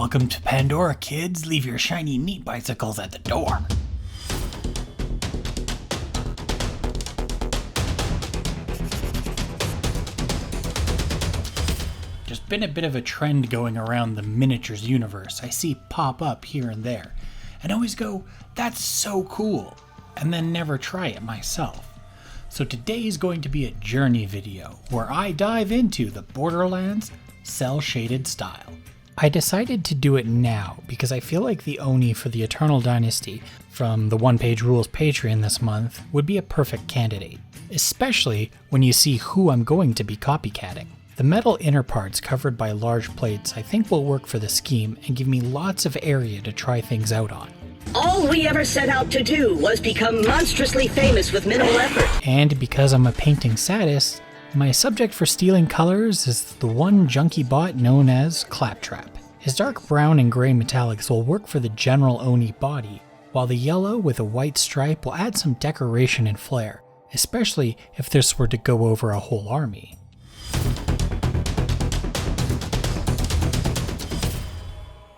Welcome to Pandora, kids. Leave your shiny meat bicycles at the door. There's been a bit of a trend going around the miniatures universe I see pop up here and there, and always go, that's so cool, and then never try it myself. So today is going to be a journey video where I dive into the Borderlands cel-shaded style. I decided to do it now because I feel like the Oni for the Eternal Dynasty from the One Page Rules Patreon this month would be a perfect candidate, especially when you see who I'm going to be copycatting. The metal inner parts covered by large plates I think will work for the scheme and give me lots of area to try things out on. All we ever set out to do was become monstrously famous with minimal effort. And because I'm a painting sadist, my subject for stealing colors is the one junky bot known as Claptrap. His dark brown and gray metallics will work for the general Oni body, while the yellow with a white stripe will add some decoration and flair, especially if this were to go over a whole army.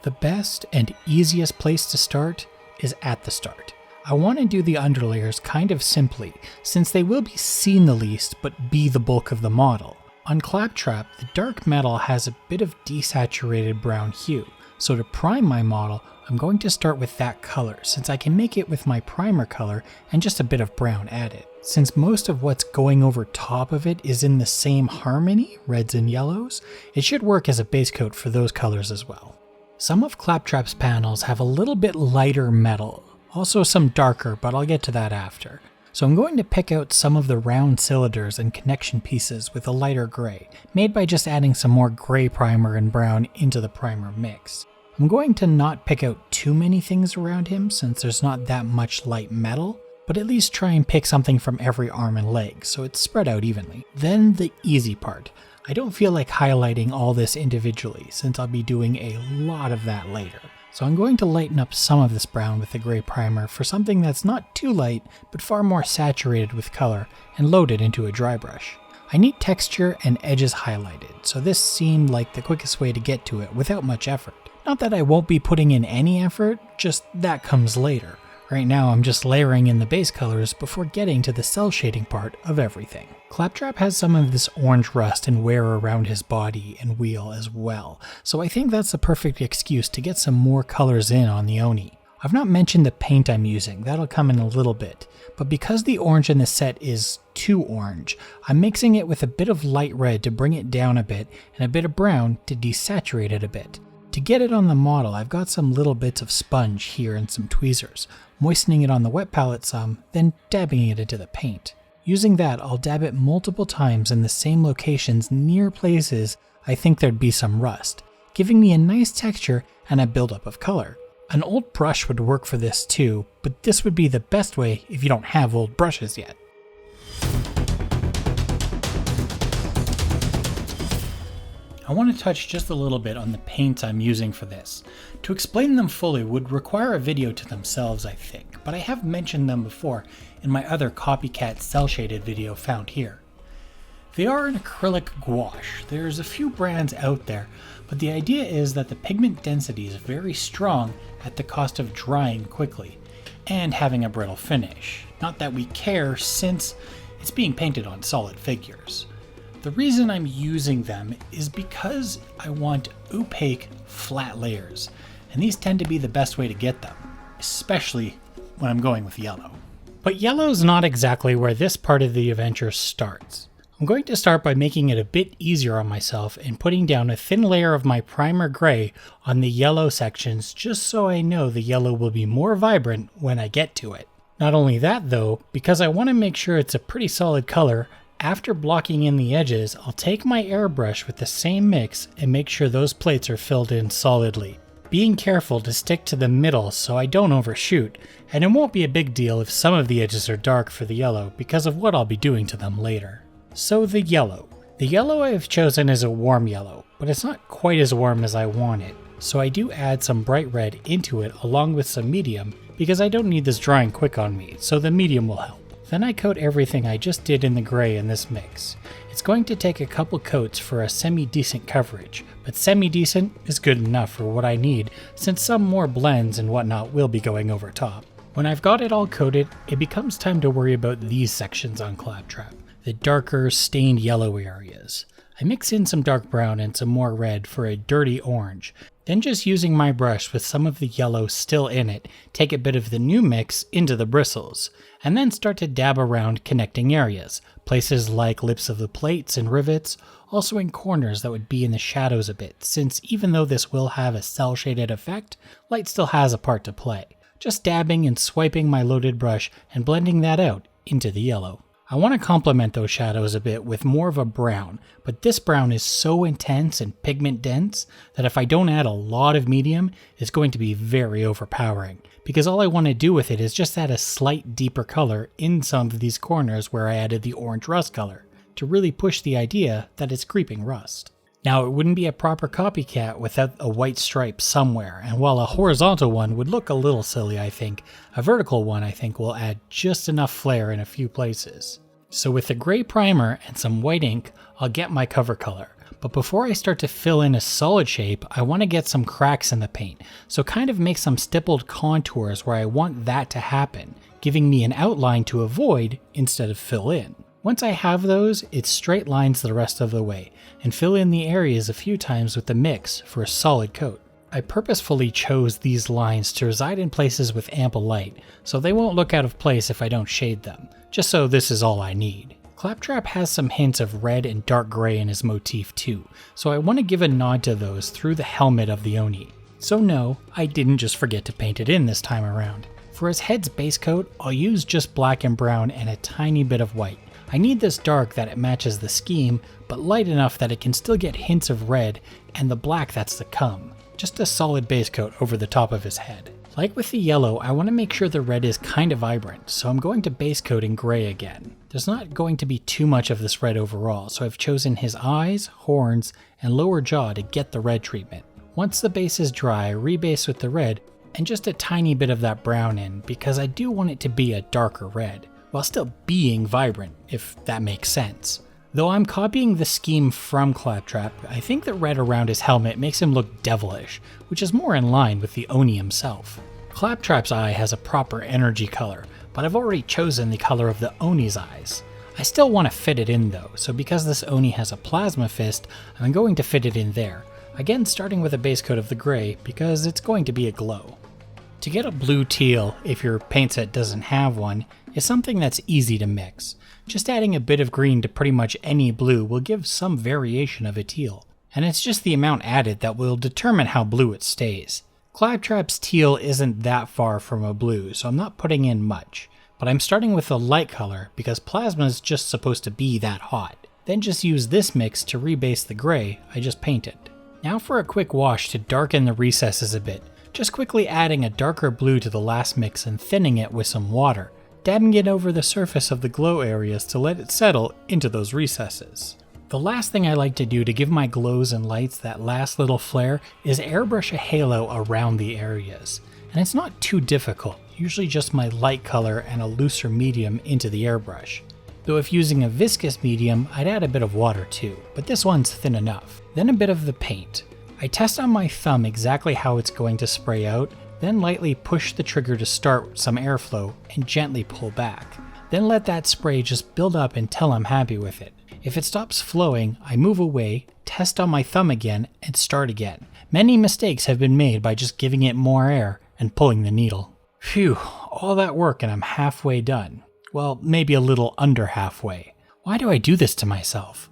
The best and easiest place to start is at the start. I want to do the underlayers kind of simply, since they will be seen the least but be the bulk of the model. On Claptrap, the dark metal has a bit of desaturated brown hue, so to prime my model, I'm going to start with that color since I can make it with my primer color and just a bit of brown added. Since most of what's going over top of it is in the same harmony, reds and yellows, it should work as a base coat for those colors as well. Some of Claptrap's panels have a little bit lighter metal, also some darker, but I'll get to that after. So I'm going to pick out some of the round cylinders and connection pieces with a lighter gray, made by just adding some more gray primer and brown into the primer mix. I'm going to not pick out too many things around him since there's not that much light metal, but at least try and pick something from every arm and leg so it's spread out evenly. Then the easy part. I don't feel like highlighting all this individually since I'll be doing a lot of that later. So I'm going to lighten up some of this brown with the gray primer for something that's not too light but far more saturated with color and load it into a dry brush. I need texture and edges highlighted, so this seemed like the quickest way to get to it without much effort. Not that I won't be putting in any effort, just that comes later. Right now I'm just layering in the base colors before getting to the cel shading part of everything. Claptrap has some of this orange rust and wear around his body and wheel as well, so I think that's the perfect excuse to get some more colors in on the Oni. I've not mentioned the paint I'm using, that'll come in a little bit, but because the orange in the set is too orange, I'm mixing it with a bit of light red to bring it down a bit and a bit of brown to desaturate it a bit. To get it on the model, I've got some little bits of sponge here and some tweezers, moistening it on the wet palette some, then dabbing it into the paint. Using that, I'll dab it multiple times in the same locations near places I think there'd be some rust, giving me a nice texture and a buildup of color. An old brush would work for this too, but this would be the best way if you don't have old brushes yet. I want to touch just a little bit on the paints I'm using for this. To explain them fully would require a video to themselves, I think, but I have mentioned them before in my other copycat cel-shaded video found here. They are an acrylic gouache. There's a few brands out there, but the idea is that the pigment density is very strong at the cost of drying quickly and having a brittle finish. Not that we care since it's being painted on solid figures. The reason I'm using them is because I want opaque, flat layers, and these tend to be the best way to get them, especially when I'm going with yellow. But yellow's not exactly where this part of the adventure starts. I'm going to start by making it a bit easier on myself and putting down a thin layer of my primer gray on the yellow sections just so I know the yellow will be more vibrant when I get to it. Not only that though, because I want to make sure it's a pretty solid color, after blocking in the edges, I'll take my airbrush with the same mix and make sure those plates are filled in solidly, being careful to stick to the middle so I don't overshoot, and it won't be a big deal if some of the edges are dark for the yellow because of what I'll be doing to them later. So the yellow. The yellow I have chosen is a warm yellow, but it's not quite as warm as I want it, so I do add some bright red into it along with some medium because I don't need this drying quick on me, so the medium will help. Then I coat everything I just did in the gray in this mix. It's going to take a couple coats for a semi-decent coverage, but semi-decent is good enough for what I need since some more blends and whatnot will be going over top. When I've got it all coated, it becomes time to worry about these sections on Cloudtrap, the darker stained yellow areas. I mix in some dark brown and some more red for a dirty orange, then just using my brush with some of the yellow still in it, take a bit of the new mix into the bristles, and then start to dab around connecting areas, places like lips of the plates and rivets, also in corners that would be in the shadows a bit, since even though this will have a cel shaded effect, light still has a part to play. Just dabbing and swiping my loaded brush and blending that out into the yellow. I want to complement those shadows a bit with more of a brown, but this brown is so intense and pigment dense that if I don't add a lot of medium, it's going to be very overpowering, because all I want to do with it is just add a slight deeper color in some of these corners where I added the orange rust color, to really push the idea that it's creeping rust. Now, it wouldn't be a proper copycat without a white stripe somewhere, and while a horizontal one would look a little silly I think, a vertical one I think will add just enough flair in a few places. So with a gray primer and some white ink, I'll get my cover color. But before I start to fill in a solid shape, I want to get some cracks in the paint, so kind of make some stippled contours where I want that to happen, giving me an outline to avoid instead of fill in. Once I have those, it's straight lines the rest of the way, and fill in the areas a few times with the mix for a solid coat. I purposefully chose these lines to reside in places with ample light, so they won't look out of place if I don't shade them, just so this is all I need. Claptrap has some hints of red and dark gray in his motif too, so I want to give a nod to those through the helmet of the Oni. So no, I didn't just forget to paint it in this time around. For his head's base coat, I'll use just black and brown and a tiny bit of white. I need this dark that it matches the scheme, but light enough that it can still get hints of red and the black that's to come. Just a solid base coat over the top of his head. Like with the yellow, I want to make sure the red is kind of vibrant, so I'm going to base coat in gray again. There's not going to be too much of this red overall, so I've chosen his eyes, horns, and lower jaw to get the red treatment. Once the base is dry, rebase with the red, and just a tiny bit of that brown in, because I do want it to be a darker red, while still being vibrant, if that makes sense. Though I'm copying the scheme from Claptrap, I think the red around his helmet makes him look devilish, which is more in line with the Oni himself. Claptrap's eye has a proper energy color, but I've already chosen the color of the Oni's eyes. I still want to fit it in though, so because this Oni has a plasma fist, I'm going to fit it in there, again starting with a base coat of the gray because it's going to be a glow. To get a blue teal, if your paint set doesn't have one, is something that's easy to mix. Just adding a bit of green to pretty much any blue will give some variation of a teal, and it's just the amount added that will determine how blue it stays. Claptrap's teal isn't that far from a blue, so I'm not putting in much, but I'm starting with a light color because plasma is just supposed to be that hot. Then just use this mix to rebase the gray I just painted. Now for a quick wash to darken the recesses a bit, just quickly adding a darker blue to the last mix and thinning it with some water, dabbing it over the surface of the glow areas to let it settle into those recesses. The last thing I like to do to give my glows and lights that last little flare is airbrush a halo around the areas. And it's not too difficult, usually just my light color and a looser medium into the airbrush. Though if using a viscous medium, I'd add a bit of water too, but this one's thin enough. Then a bit of the paint. I test on my thumb exactly how it's going to spray out, then lightly push the trigger to start some airflow and gently pull back. Then let that spray just build up until I'm happy with it. If it stops flowing, I move away, test on my thumb again, and start again. Many mistakes have been made by just giving it more air and pulling the needle. Phew, all that work and I'm halfway done. Well, maybe a little under halfway. Why do I do this to myself?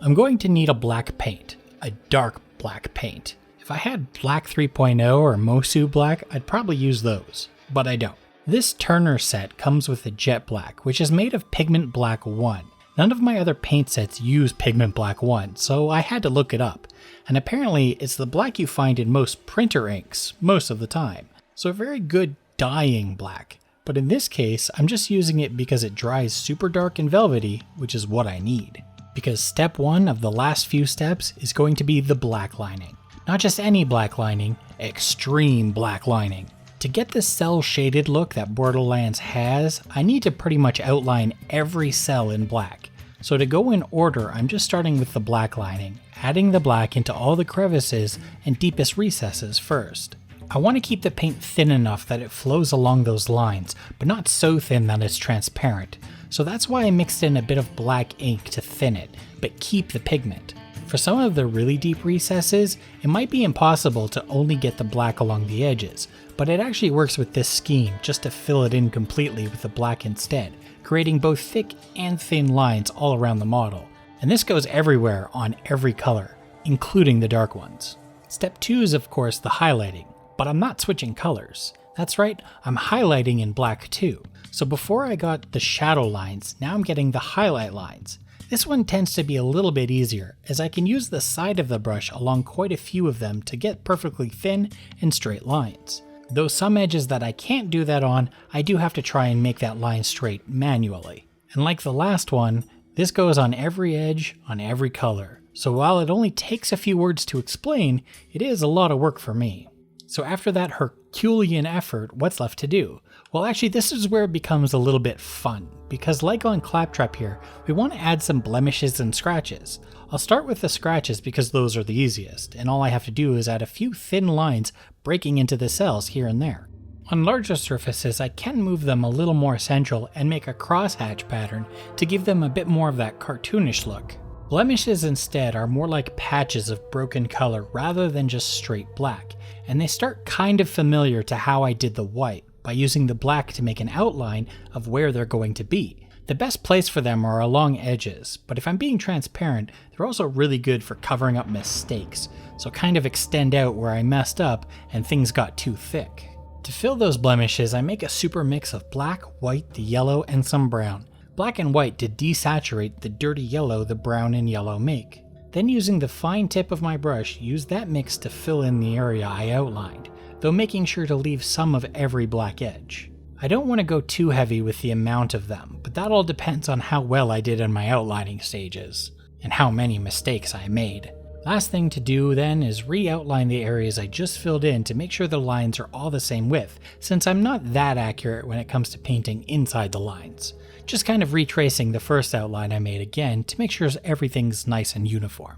I'm going to need a black paint, a dark black paint. If I had Black 3.0 or Mosu Black, I'd probably use those, but I don't. This Turner set comes with a Jet Black, which is made of Pigment Black 1. None of my other paint sets use Pigment Black 1, so I had to look it up. And apparently it's the black you find in most printer inks, most of the time. So a very good dyeing black. But in this case, I'm just using it because it dries super dark and velvety, which is what I need. Because step 1 of the last few steps is going to be the black lining. Not just any black lining, extreme black lining. To get the cell shaded look that Borderlands has, I need to pretty much outline every cell in black. So to go in order, I'm just starting with the black lining, adding the black into all the crevices and deepest recesses first. I want to keep the paint thin enough that it flows along those lines, but not so thin that it's transparent. So that's why I mixed in a bit of black ink to thin it, but keep the pigment. For some of the really deep recesses, it might be impossible to only get the black along the edges, but it actually works with this scheme just to fill it in completely with the black instead, creating both thick and thin lines all around the model. And this goes everywhere on every color, including the dark ones. Step 2 is of course the highlighting, but I'm not switching colors. That's right, I'm highlighting in black too. So before I got the shadow lines, now I'm getting the highlight lines. This one tends to be a little bit easier, as I can use the side of the brush along quite a few of them to get perfectly thin and straight lines. Though some edges that I can't do that on, I do have to try and make that line straight manually. And like the last one, this goes on every edge, on every color. So while it only takes a few words to explain, it is a lot of work for me. So after that Herculean effort, what's left to do? Well, actually this is where it becomes a little bit fun, because like on Claptrap here, we want to add some blemishes and scratches. I'll start with the scratches because those are the easiest, and all I have to do is add a few thin lines breaking into the cells here and there. On larger surfaces, I can move them a little more central and make a crosshatch pattern to give them a bit more of that cartoonish look. Blemishes instead are more like patches of broken color rather than just straight black, and they start kind of familiar to how I did the white, by using the black to make an outline of where they're going to be. The best place for them are along edges, but if I'm being transparent, they're also really good for covering up mistakes, so kind of extend out where I messed up and things got too thick. To fill those blemishes, I make a super mix of black, white, the yellow, and some brown. Black and white to desaturate the dirty yellow the brown and yellow make. Then using the fine tip of my brush, use that mix to fill in the area I outlined, though making sure to leave some of every black edge. I don't want to go too heavy with the amount of them, but that all depends on how well I did in my outlining stages, and how many mistakes I made. Last thing to do then is re-outline the areas I just filled in to make sure the lines are all the same width, since I'm not that accurate when it comes to painting inside the lines. Just kind of retracing the first outline I made again to make sure everything's nice and uniform.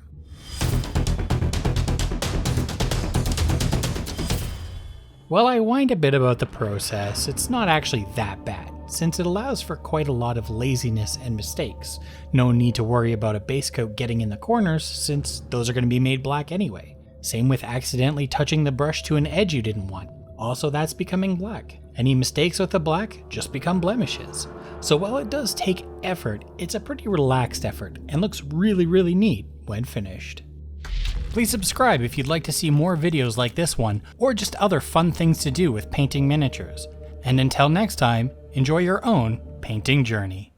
While I whined a bit about the process, it's not actually that bad, since it allows for quite a lot of laziness and mistakes. No need to worry about a base coat getting in the corners, since those are going to be made black anyway. Same with accidentally touching the brush to an edge you didn't want. Also, that's becoming black. Any mistakes with the black just become blemishes. So while it does take effort, it's a pretty relaxed effort and looks really neat when finished. Please subscribe if you'd like to see more videos like this one, or just other fun things to do with painting miniatures. And until next time, enjoy your own painting journey.